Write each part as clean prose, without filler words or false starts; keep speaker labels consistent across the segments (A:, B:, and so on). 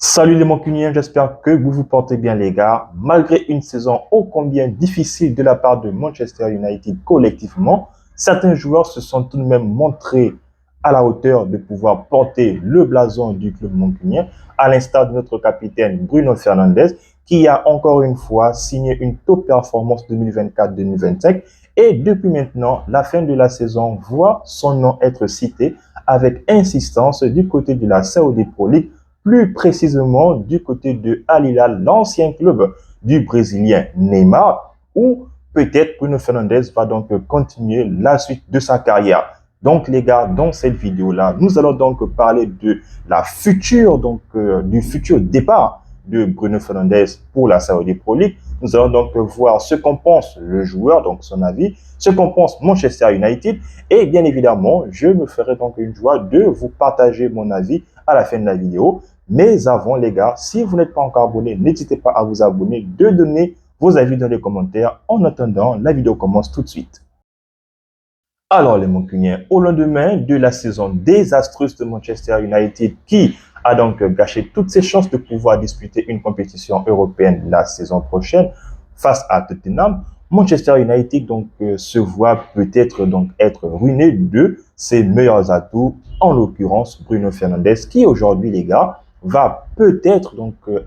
A: Salut les Mancuniens, j'espère que vous vous portez bien les gars. Malgré une saison ô combien difficile de la part de Manchester United collectivement, certains joueurs se sont tout de même montrés à la hauteur de pouvoir porter le blason du club mancunien, à l'instar de notre capitaine Bruno Fernandes, qui a encore une fois signé une top performance 2024-2025 et depuis maintenant, la fin de la saison voit son nom être cité avec insistance du côté de la Saudi Pro League, plus précisément du côté de Al Hilal, l'ancien club du Brésilien Neymar, où peut-être Bruno Fernandes va donc continuer la suite de sa carrière. Donc les gars, dans cette vidéo-là, nous allons donc parler de la future, du futur départ de Bruno Fernandes pour la Saudi Pro League. Nous allons donc voir ce qu'en pense le joueur, donc son avis, ce qu'en pense Manchester United, et bien évidemment, je me ferai donc une joie de vous partager mon avis à la fin de la vidéo. Mais avant, les gars, si vous n'êtes pas encore abonné, n'hésitez pas à vous abonner, de donner vos avis dans les commentaires. En attendant, la vidéo commence tout de suite. Alors, les Mancuniens, au lendemain de la saison désastreuse de Manchester United, qui a donc gâché toutes ses chances de pouvoir disputer une compétition européenne la saison prochaine face à Tottenham, Manchester United se voit peut-être donc être ruiné de ses meilleurs atouts, en l'occurrence Bruno Fernandes, qui aujourd'hui, les gars, va peut-être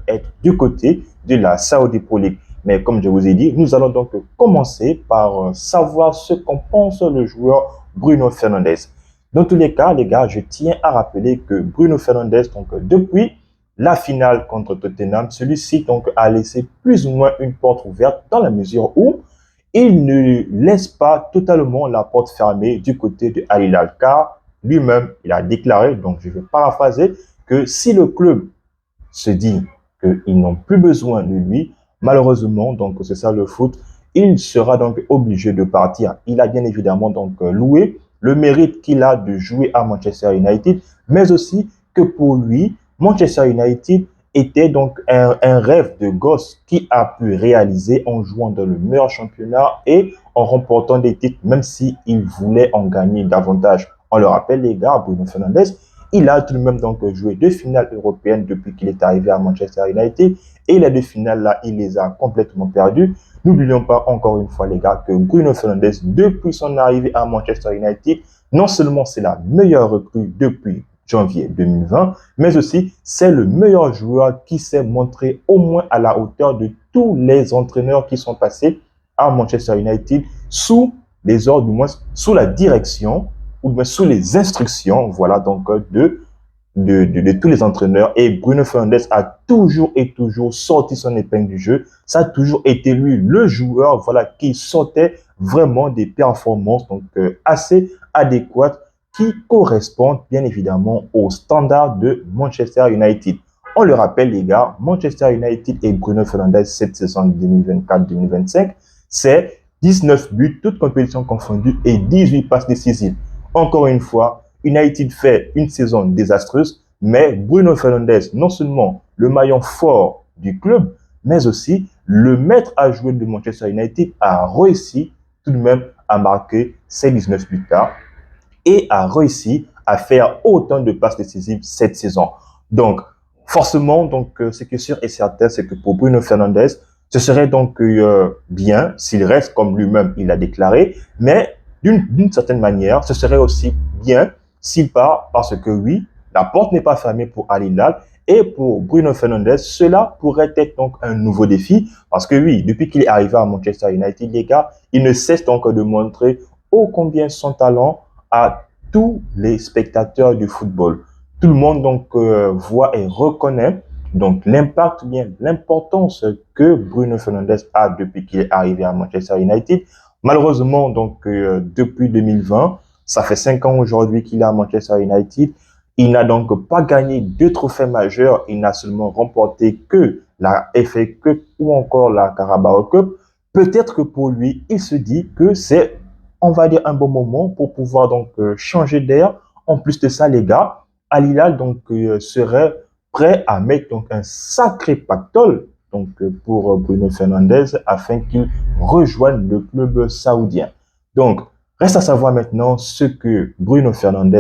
A: être du côté de la Saudi Pro League. Mais comme je vous ai dit, nous allons donc commencer par savoir ce qu'en pense le joueur Bruno Fernandes. Dans tous les cas, les gars, je tiens à rappeler que Bruno Fernandes, depuis la finale contre Tottenham, celui-ci a laissé plus ou moins une porte ouverte dans la mesure où il ne laisse pas totalement la porte fermée du côté de Al Hilal, car lui-même, il a déclaré, donc je vais paraphraser, que si le club se dit qu'ils n'ont plus besoin de lui, malheureusement, donc c'est ça le foot, il sera donc obligé de partir. Il a bien évidemment loué le mérite qu'il a de jouer à Manchester United, mais aussi que pour lui, Manchester United était donc un rêve de gosse qui a pu réaliser en jouant dans le meilleur championnat et en remportant des titres, même s'il voulait en gagner davantage. On le rappelle, les gars, Bruno Fernandes, il a tout de même joué 2 finales européennes depuis qu'il est arrivé à Manchester United. Et les 2 finales-là, il les a complètement perdues. N'oublions pas encore une fois, les gars, que Bruno Fernandes, depuis son arrivée à Manchester United, non seulement c'est la meilleure recrue depuis janvier 2020, mais aussi c'est le meilleur joueur qui s'est montré au moins à la hauteur de tous les entraîneurs qui sont passés à Manchester United sous les ordres, du moins sous la direction ou bien sous les instructions, voilà, de tous les entraîneurs. Et Bruno Fernandes a toujours et toujours sorti son épingle du jeu. Ça a toujours été lui le joueur, voilà, qui sortait vraiment des performances assez adéquates qui correspondent bien évidemment aux standards de Manchester United. On le rappelle, les gars, Manchester United et Bruno Fernandes cette saison 2024-2025, c'est 19 buts, toutes compétitions confondues, et 18 passes décisives. Encore une fois, United fait une saison désastreuse, mais Bruno Fernandes, non seulement le maillon fort du club, mais aussi le maître à jouer de Manchester United, a réussi tout de même à marquer ces 19 buts-là et a réussi à faire autant de passes décisives cette saison. Donc, forcément, ce qui est sûr et certain, c'est que pour Bruno Fernandes, ce serait bien s'il reste comme lui-même il a déclaré, mais d'une certaine manière, ce serait aussi bien s'il part parce que oui, la porte n'est pas fermée pour Al Hilal et pour Bruno Fernandes, cela pourrait être donc un nouveau défi parce que oui, depuis qu'il est arrivé à Manchester United, les gars, il ne cesse donc de montrer ô combien son talent à tous les spectateurs du football. Tout le monde voit et reconnaît l'impact, bien l'importance que Bruno Fernandes a depuis qu'il est arrivé à Manchester United. Malheureusement, depuis 2020, ça fait 5 ans aujourd'hui qu'il est à Manchester United. Il n'a donc pas gagné 2 trophées majeurs. Il n'a seulement remporté que la FA Cup ou encore la Carabao Cup. Peut-être que pour lui, il se dit que c'est, on va dire, un bon moment pour pouvoir changer d'air. En plus de ça, les gars, Al Hilal serait prêt à mettre un sacré pactole pour Bruno Fernandes afin qu'il rejoigne le club saoudien. Donc, reste à savoir maintenant ce que Bruno Fernandes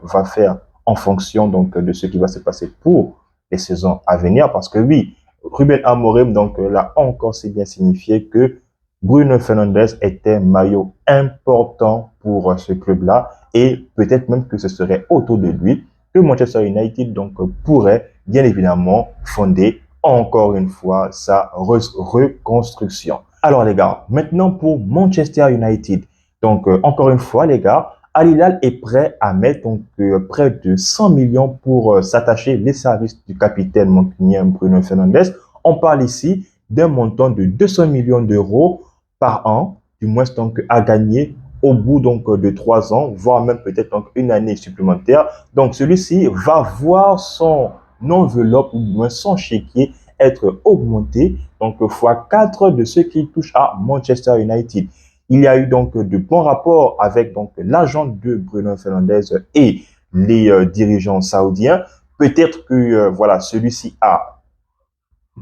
A: va faire en fonction de ce qui va se passer pour les saisons à venir parce que oui, Ruben Amorim, donc, l'a encore si bien signifié que Bruno Fernandes était un maillot important pour ce club-là et peut-être même que ce serait autour de lui que Manchester United donc pourrait bien évidemment fonder encore une fois sa reconstruction. Alors les gars, maintenant pour Manchester United. Donc encore une fois les gars, Al Hilal est prêt à mettre donc près de 100 millions pour s'attacher les services du capitaine mancunien Bruno Fernandes. On parle ici d'un montant de 200 millions d'euros par an, du moins donc à gagner au bout donc de 3 ans, voire même peut-être donc une année supplémentaire. Donc celui-ci va voir son enveloppe ou du moins son chéquier être augmenté donc x4 de ce qu'il touche à Manchester United. Il y a eu donc de bons rapports avec donc l'agent de Bruno Fernandes et les dirigeants saoudiens. Peut-être que voilà, celui-ci a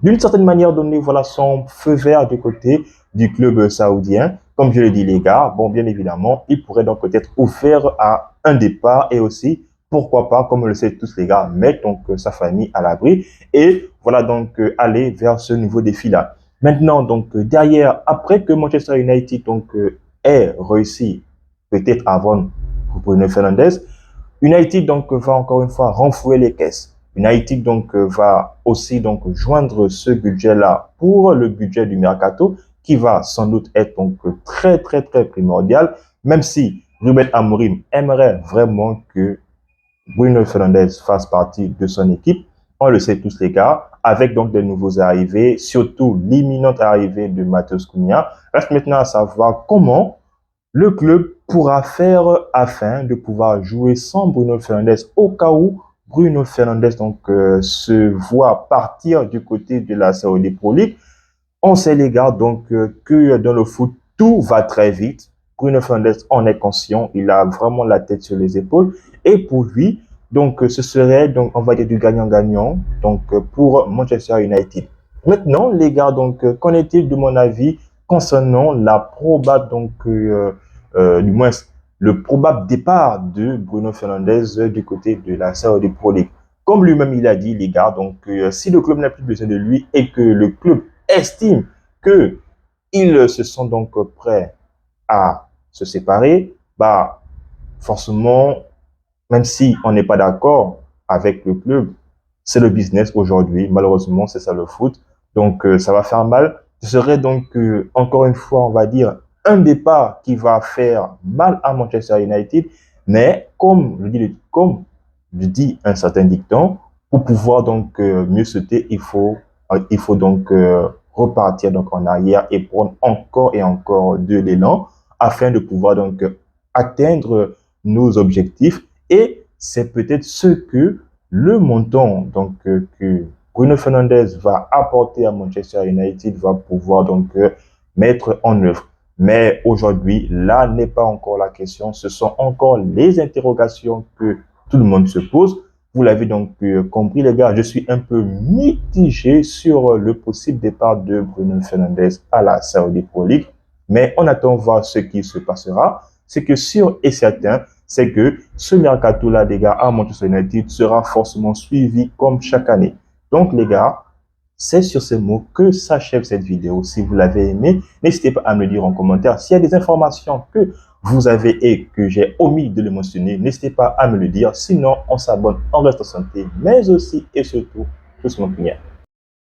A: d'une certaine manière donné voilà son feu vert du côté du club saoudien. Comme je l'ai dit les gars, bon bien évidemment, il pourrait donc peut-être ouvrir à un départ et aussi pourquoi pas, comme on le sait tous les gars, mettre donc sa famille à l'abri et voilà donc aller vers ce nouveau défi-là. Maintenant donc derrière, après que Manchester United donc ait réussi peut-être à vendre Bruno Fernandes, United donc va encore une fois renflouer les caisses. United donc va aussi donc joindre ce budget-là pour le budget du mercato qui va sans doute être donc très primordial, même si Ruben Amorim aimerait vraiment que Bruno Fernandes fasse partie de son équipe. On le sait tous les gars, avec donc des nouveaux arrivés, surtout l'imminente arrivée de Matheus Cunha. Reste maintenant à savoir comment le club pourra faire afin de pouvoir jouer sans Bruno Fernandes au cas où Bruno Fernandes donc se voit partir du côté de la Saudi Pro League. On sait les gars donc que dans le foot tout va très vite. Bruno Fernandes en est conscient, il a vraiment la tête sur les épaules et pour lui donc ce serait donc on va dire du gagnant-gagnant donc pour Manchester United. Maintenant les gars donc qu'en est-il de mon avis concernant la probable donc du moins le probable départ de Bruno Fernandes du côté de la Saudi Pro League. Comme lui-même il a dit les gars, donc si le club n'a plus besoin de lui et que le club estime que ils se sont donc prêts à se séparer, bah forcément, même si on n'est pas d'accord avec le club, c'est le business aujourd'hui. Malheureusement, c'est ça le foot. Donc ça va faire mal. Ce serait donc encore une fois, on va dire un départ qui va faire mal à Manchester United, mais comme le dit un certain dicton, pour pouvoir donc mieux sauter, il faut donc repartir donc en arrière et prendre encore et encore de l'élan afin de pouvoir donc atteindre nos objectifs. Et c'est peut-être ce que le montant donc que Bruno Fernandes va apporter à Manchester United va pouvoir donc mettre en œuvre. Mais aujourd'hui, là n'est pas encore la question. Ce sont encore les interrogations que tout le monde se pose. Vous l'avez donc compris, les gars, je suis un peu mitigé sur le possible départ de Bruno Fernandes à la Saudi Pro League. Mais on attend voir ce qui se passera. C'est que sûr et certain, c'est que ce mercato-là, les gars, à Manchester United sera forcément suivi comme chaque année. Donc, les gars, c'est sur ces mots que s'achève cette vidéo. Si vous l'avez aimé, n'hésitez pas à me le dire en commentaire. S'il y a des informations que vous avez et que j'ai omis de le mentionner, n'hésitez pas à me le dire. Sinon, on s'abonne, on reste en santé, mais aussi et surtout, tous mon prière.